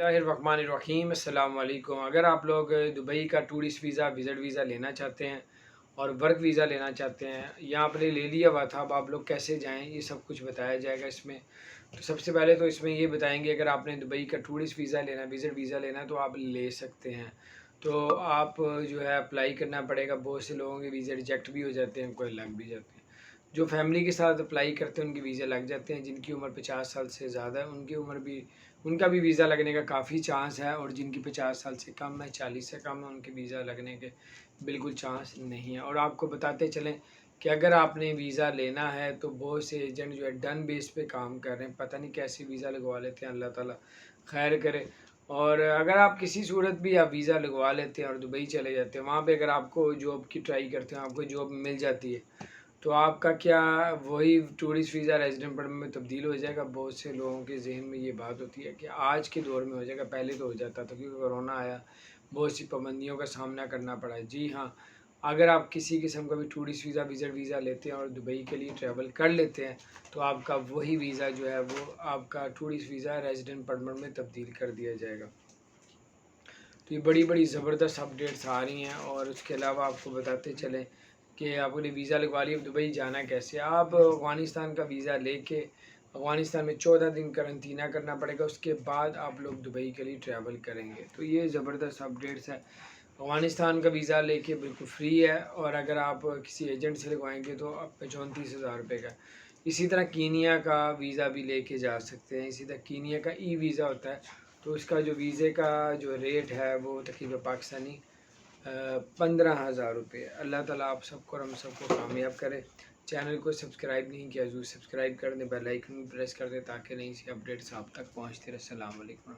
बिस्मिल्लाहिर्रहमानिर्रहीम अस्सलाम वालेकुम। अगर आप लोग दुबई का टूरिस्ट वीज़ा विज़िट वीज़ा लेना चाहते हैं और वर्क वीज़ा लेना चाहते हैं या आपने ले लिया हुआ था, अब आप लोग कैसे जाएं, ये सब कुछ बताया जाएगा इसमें। तो सबसे पहले तो इसमें ये बताएंगे, अगर आपने दुबई का टूरिस्ट वीज़ा लेना विज़िट वीज़ा लेना तो आप ले सकते हैं। तो आप जो है अप्लाई करना पड़ेगा। बहुत से लोगों के वीज़े रिजेक्ट भी हो जाते हैं, कोई लग भी जाते हैं। जो फैमिली के साथ अप्लाई करते हैं उनके वीज़ा लग जाते हैं। जिनकी उम्र 50 साल से ज़्यादा है उनका भी वीज़ा लगने का काफ़ी चांस है, और जिनकी 50 साल से कम है, 40 से कम है, उनके वीज़ा लगने के बिल्कुल चांस नहीं है। और आपको बताते चलें कि अगर आपने वीज़ा लेना है तो बहुत से एजेंट जो है डन बेस पे काम कर रहे हैं, पता नहीं कैसे वीज़ा लगवा लेते हैं, अल्लाह ताला खैर करे। और अगर आप किसी सूरत भी आप वीज़ा लगवा लेते हैं और दुबई चले जाते हैं, वहाँ पे अगर आपको जॉब की ट्राई करते हैं, आपको जॉब मिल जाती है, तो आपका क्या वही टूरिस्ट वीज़ा रेजिडेंट परमिट में तब्दील हो जाएगा। बहुत से लोगों के जहन में ये बात होती है कि आज के दौर में हो जाएगा, पहले तो हो जाता था क्योंकि कोरोना आया, बहुत सी पाबंदियों का सामना करना पड़ा है। जी हाँ, अगर आप किसी किस्म का भी टूरिस्ट वीज़ा विज़िट वीज़ा लेते हैं और दुबई के लिए ट्रैवल कर लेते हैं, तो आपका वही वीज़ा जो है वो आपका टूरिस्ट वीज़ा रेजिडेंट परमिट में तब्दील कर दिया जाएगा। तो ये बड़ी बड़ी ज़बरदस्त अपडेट्स आ रही हैं। और उसके अलावा आपको बताते चलें कि आपने वीज़ा लगवा लिया, दुबई जाना कैसे। आप अफ़गानिस्तान का वीज़ा लेके अफ़गानिस्तान में 14 दिन करंतना करना पड़ेगा, उसके बाद आप लोग दुबई के लिए ट्रैवल करेंगे। तो ये ज़बरदस्त अपडेट्स है। अफ़गानिस्तान का वीज़ा लेके बिल्कुल फ्री है, और अगर आप किसी एजेंट से लगवाएंगे तो आपका 34,000 रुपये का। इसी तरह कीनिया का वीज़ा भी लेके जा सकते हैं। इसी तरह कीनिया का ई वीज़ा होता है, तो उसका जो वीज़े का जो रेट है वो तकरीबन पाकिस्तानी 15,000 रुपये। अल्लाह ताला आप सबको और हम सबको कामयाब करे। चैनल को सब्सक्राइब नहीं किया ज़रूर सब्सक्राइब कर दें, बेल आइकन भी प्रेस कर दें ताकि नई सी अपडेट्स आप तक पहुँचती रहे। अस्सलाम वालेकुम।